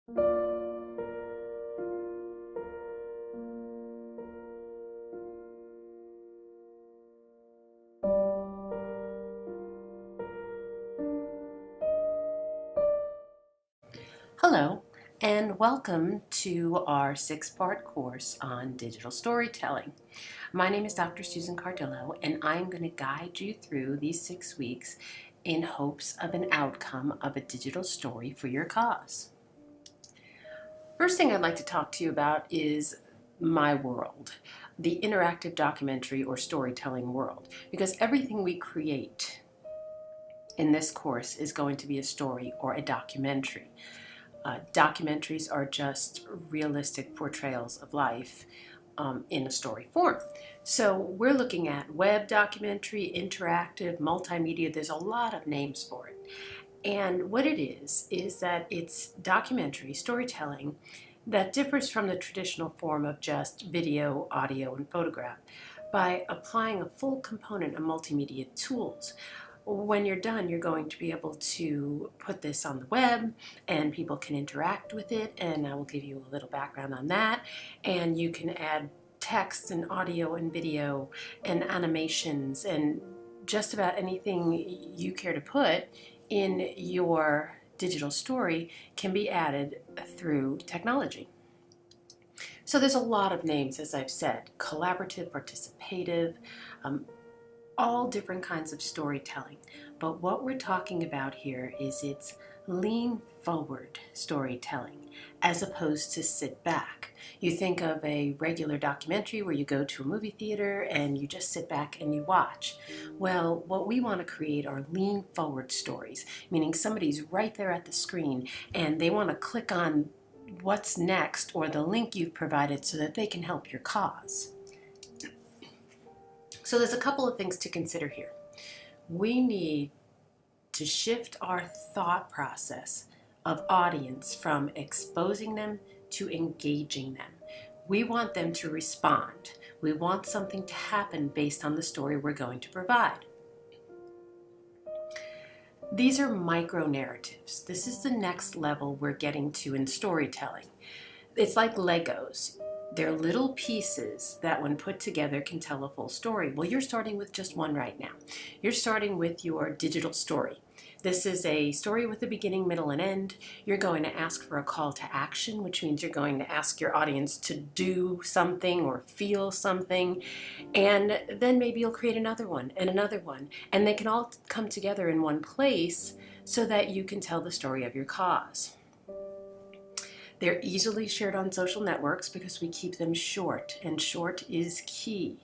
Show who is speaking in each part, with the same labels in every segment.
Speaker 1: Hello, and welcome to our 6-part course on digital storytelling. My name is Dr. Susan Cardillo, and I'm going to guide you through these 6 weeks in hopes of an outcome of a digital story for your cause. First thing I'd like to talk to you about is my world, the interactive documentary or storytelling world, because everything we create in this course is going to be a story or a documentary. Documentaries are just realistic portrayals of life in a story form. So we're looking at web documentary, interactive, multimedia. There's a lot of names for it. And what it is that it's documentary storytelling that differs from the traditional form of just video, audio, and photograph by applying a full component of multimedia tools. When you're done, you're going to be able to put this on the web and people can interact with it, and I will give you a little background on that. And you can add text and audio and video and animations and just about anything you care to put in your digital story can be added through technology. So there's a lot of names, as I've said: collaborative, participative, all different kinds of storytelling. But what we're talking about here is it's lean forward storytelling as opposed to sit back. You think of a regular documentary where you go to a movie theater and you just sit back and you watch. Well, what we want to create are lean forward stories, meaning somebody's right there at the screen and they want to click on what's next or the link you've provided so that they can help your cause. So there's a couple of things to consider here. We need to shift our thought process of audience from exposing them to engaging them. We want them to respond. We want something to happen based on the story we're going to provide. These are micro narratives. This is the next level we're getting to in storytelling. It's like Legos. They're little pieces that when put together can tell a full story. Well, you're starting with just one right now. You're starting with your digital story. This is a story with a beginning, middle, and end. You're going to ask for a call to action, which means you're going to ask your audience to do something or feel something. And then maybe you'll create another one and another one. And they can all come together in one place so that you can tell the story of your cause. They're easily shared on social networks because we keep them short, and short is key.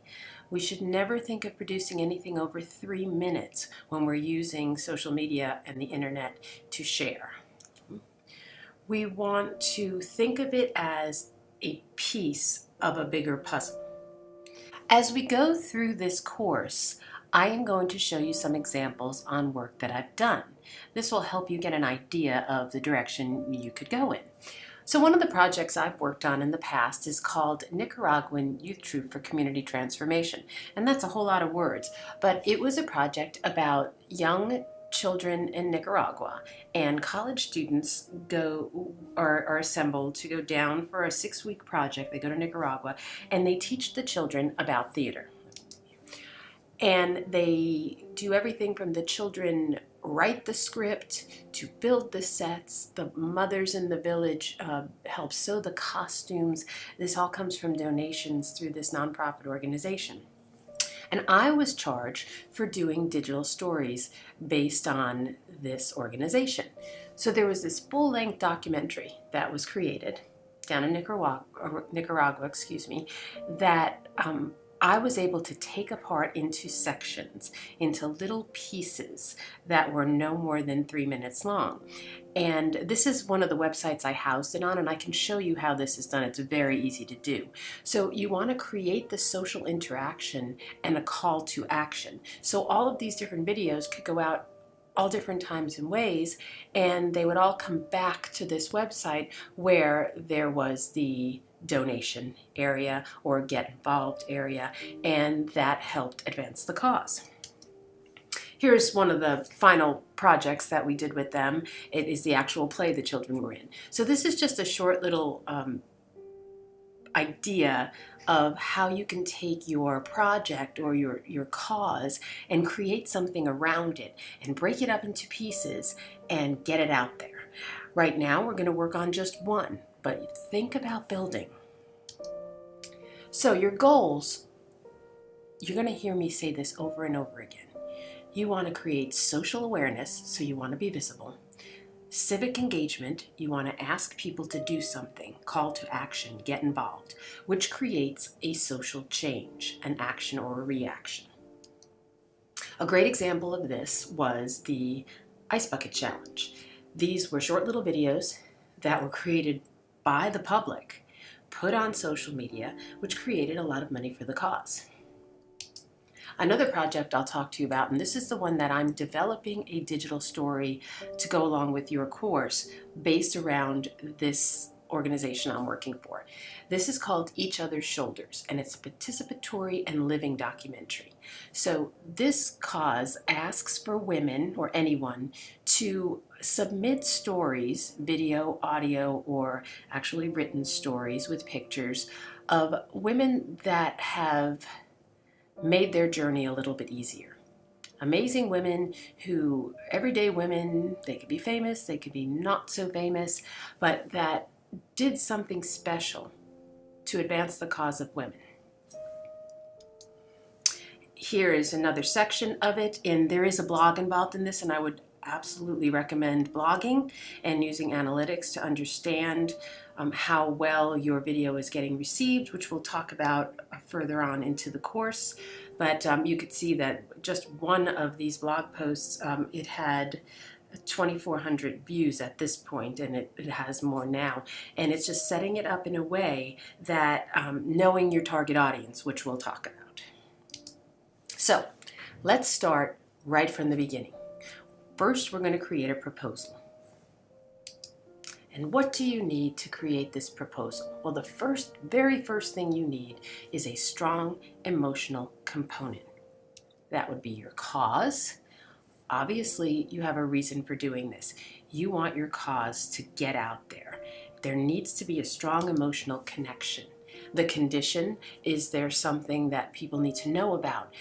Speaker 1: We should never think of producing anything over 3 minutes when we're using social media and the internet to share. We want to think of it as a piece of a bigger puzzle. As we go through this course, I am going to show you some examples on work that I've done. This will help you get an idea of the direction you could go in. So one of the projects I've worked on in the past is called Nicaraguan Youth Troop for Community Transformation. And that's a whole lot of words, but it was a project about young children in Nicaragua, and college students are assembled to go down for a 6-week project. They go to Nicaragua and they teach the children about theater. And they do everything from the children write the script to build the sets. The mothers in the village help sew the costumes. This all comes from donations through this nonprofit organization. And I was charged for doing digital stories based on this organization. So there was this full-length documentary that was created down in Nicaragua, that I was able to take apart into sections, into little pieces that were no more than 3 minutes long. And this is one of the websites I housed it on, and I can show you how this is done. It's very easy to do. So you want to create the social interaction and a call to action. So all of these different videos could go out all different times and ways, and they would all come back to this website where there was the donation area or get involved area, and that helped advance the cause. Here's one of the final projects that we did with them. It is the actual play the children were in. So this is just a short little idea of how you can take your project or your cause and create something around it and break it up into pieces and get it out there. Right now we're going to work on just one, but think about building. So your goals, you're going to hear me say this over and over again. You want to create social awareness, so you want to be visible. Civic engagement, you want to ask people to do something, call to action, get involved, which creates a social change, an action or a reaction. A great example of this was the Ice Bucket Challenge. These were short little videos that were created by the public, put on social media, which created a lot of money for the cause. Another project I'll talk to you about, and this is the one that I'm developing a digital story to go along with your course based around this organization I'm working for. This is called Each Other's Shoulders, and it's a participatory and living documentary. So this cause asks for women or anyone to submit stories, video, audio, or actually written stories with pictures of women that have made their journey a little bit easier. Amazing women who, everyday women, they could be famous, they could be not so famous, but that did something special to advance the cause of women. Here is another section of it, and there is a blog involved in this, and I would absolutely recommend blogging and using analytics to understand how well your video is getting received, which we'll talk about further on into the course. But you could see that just one of these blog posts, it had 2,400 views at this point, and it has more now. And it's just setting it up in a way that knowing your target audience, which we'll talk about. So let's start right from the beginning. First, we're going to create a proposal. And what do you need to create this proposal? Well, the very first thing you need is a strong emotional component. That would be your cause. Obviously, you have a reason for doing this. You want your cause to get out there. There needs to be a strong emotional connection. The condition, is there something that people need to know about?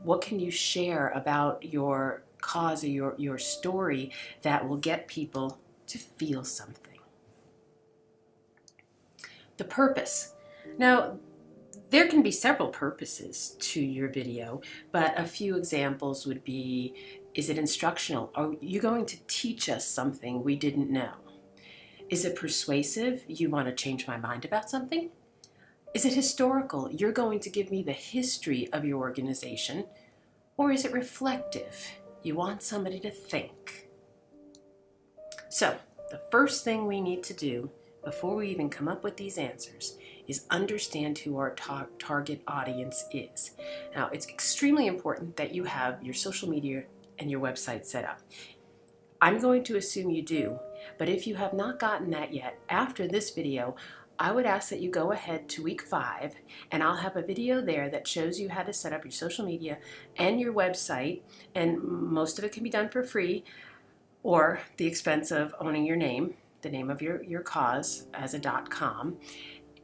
Speaker 1: What can you share about your cause or your story that will get people to feel something? The purpose. Now, there can be several purposes to your video, but a few examples would be, is it instructional? Are you going to teach us something we didn't know? Is it persuasive? You want to change my mind about something? Is it historical? You're going to give me the history of your organization. Or is it reflective? You want somebody to think. So, the first thing we need to do before we even come up with these answers is understand who our target audience is. Now, it's extremely important that you have your social media and your website set up. I'm going to assume you do, but if you have not gotten that yet, after this video, I would ask that you go ahead to week 5, and I'll have a video there that shows you how to set up your social media and your website, and most of it can be done for free or the expense of owning your name, the name of your cause as a .com,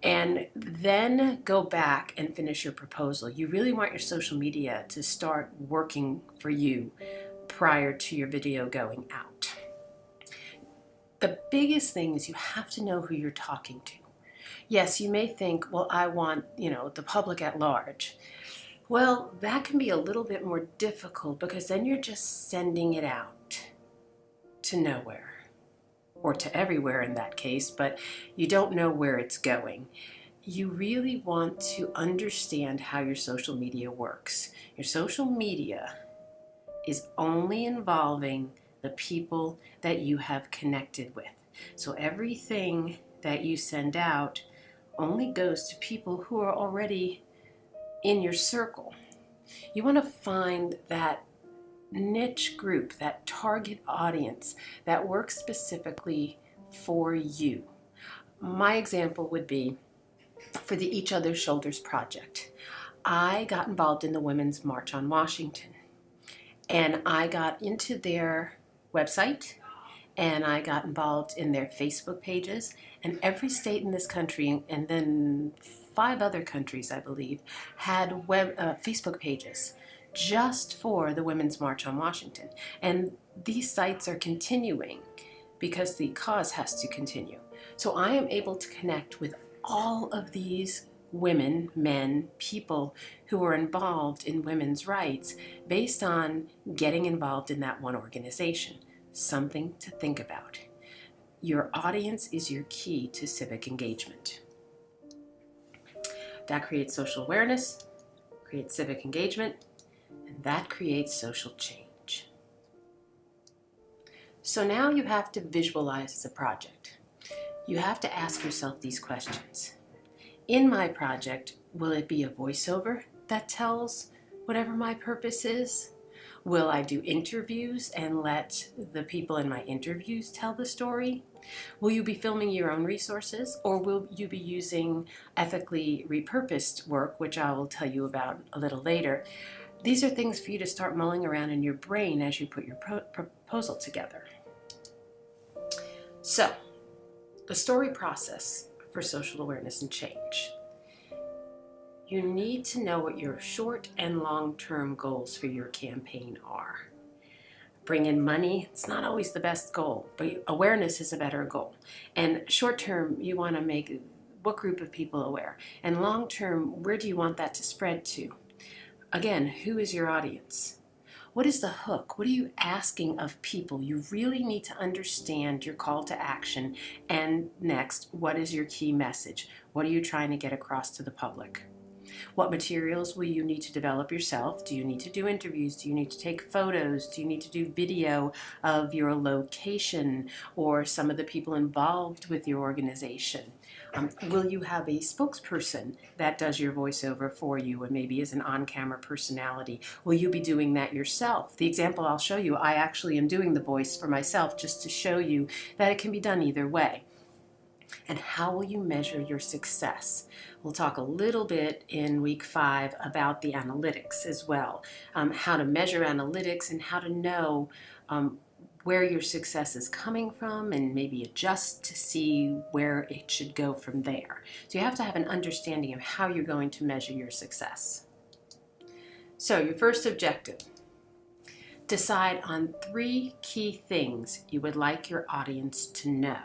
Speaker 1: and then go back and finish your proposal. You really want your social media to start working for you prior to your video going out. The biggest thing is you have to know who you're talking to. Yes, you may think, well, I want, the public at large. Well, that can be a little bit more difficult because then you're just sending it out to nowhere, or to everywhere in that case, but you don't know where it's going. You really want to understand how your social media works. Your social media is only involving the people that you have connected with. So everything that you send out only goes to people who are already in your circle. You want to find that niche group, that target audience that works specifically for you. My example would be for the Each Other's Shoulders project. I got involved in the Women's March on Washington, And I got into their website and I got involved in their Facebook pages. And every state in this country, and then 5 other countries, I believe, had Facebook pages just for the Women's March on Washington. And these sites are continuing because the cause has to continue. So I am able to connect with all of these women, men, people who are involved in women's rights based on getting involved in that one organization. Something to think about. Your audience is your key to civic engagement. That creates social awareness, creates civic engagement, and that creates social change. So now you have to visualize the project. You have to ask yourself these questions. In my project, will it be a voiceover that tells whatever my purpose is? Will I do interviews and let the people in my interviews tell the story? Will you be filming your own resources, or will you be using ethically repurposed work, which I will tell you about a little later? These are things for you to start mulling around in your brain as you put your proposal together. So, the story process for social awareness and change. You need to know what your short and long-term goals for your campaign are. Bring in money, it's not always the best goal, but awareness is a better goal. And short-term, you want to make what group of people aware? And long-term, where do you want that to spread to? Again, who is your audience? What is the hook? What are you asking of people? You really need to understand your call to action. And next, what is your key message? What are you trying to get across to the public? What materials will you need to develop yourself? Do you need to do interviews? Do you need to take photos? Do you need to do video of your location or some of the people involved with your organization? Will you have a spokesperson that does your voiceover for you and maybe is an on-camera personality? Will you be doing that yourself? The example I'll show you, I actually am doing the voice for myself just to show you that it can be done either way. And how will you measure your success? We'll talk a little bit in week 5 about the analytics as well, how to measure analytics and how to know where your success is coming from and maybe adjust to see where it should go from there. So you have to have an understanding of how you're going to measure your success. So your first objective, decide on 3 key things you would like your audience to know.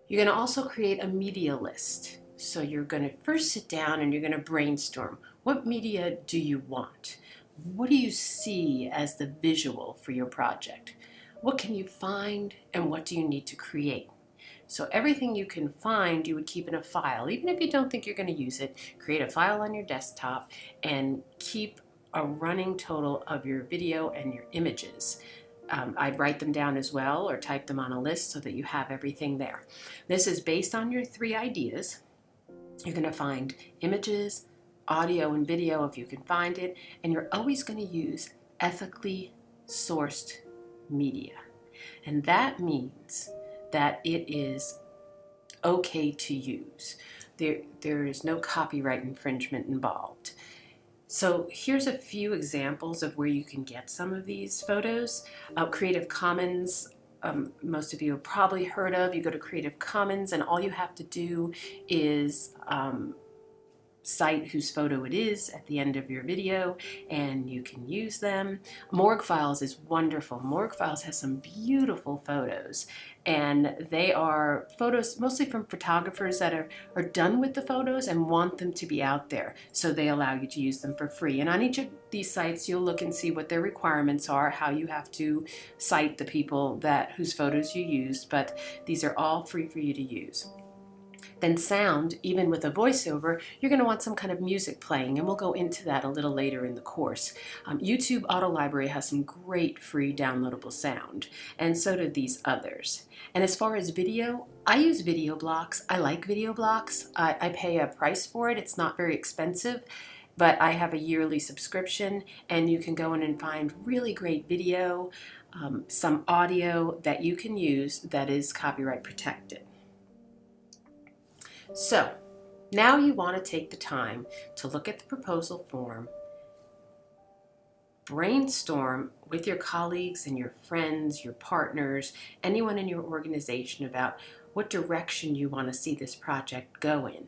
Speaker 1: You're going to also create a media list. So you're going to first sit down and you're going to brainstorm. What media do you want? What do you see as the visual for your project? What can you find and what do you need to create? So everything you can find, you would keep in a file. Even if you don't think you're going to use it, create a file on your desktop and keep a running total of your video and your images. I'd write them down as well or type them on a list so that you have everything there. This is based on your 3 ideas. You're going to find images, audio and video if you can find it, and you're always going to use ethically sourced media. And that means that it is okay to use. There is no copyright infringement involved. So here's a few examples of where you can get some of these photos. Creative Commons, most of you have probably heard of. You go to Creative Commons and all you have to do is cite whose photo it is at the end of your video and you can use them. Morgue Files is wonderful. Morgue Files has some beautiful photos and they are photos mostly from photographers that are done with the photos and want them to be out there, so they allow you to use them for free. And on each of these sites you'll look and see what their requirements are, how you have to cite the people whose photos you used, but these are all free for you to use. Then sound, even with a voiceover, you're going to want some kind of music playing, and we'll go into that a little later in the course. YouTube Auto Library has some great free downloadable sound, and so do these others. And as far as video, I use Video Blocks. I like Video Blocks. I pay a price for it. It's not very expensive, but I have a yearly subscription, and you can go in and find really great video, some audio that you can use that is copyright protected. So now you want to take the time to look at the proposal form brainstorm with your colleagues and your friends, your partners, anyone in your organization about what direction you want to see this project go in.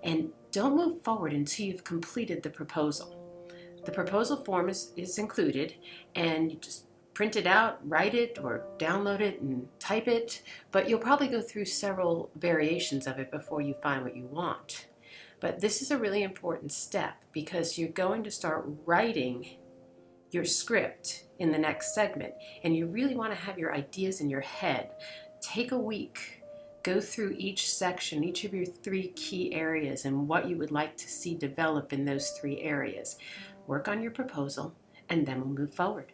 Speaker 1: And don't move forward until you've completed the proposal. The proposal form is included, and you just print it out, write it, or download it and type it, but you'll probably go through several variations of it before you find what you want. But this is a really important step because you're going to start writing your script in the next segment, and you really want to have your ideas in your head. Take a week, go through each section, each of your 3 key areas, and what you would like to see develop in those 3 areas. Work on your proposal, and then we'll move forward.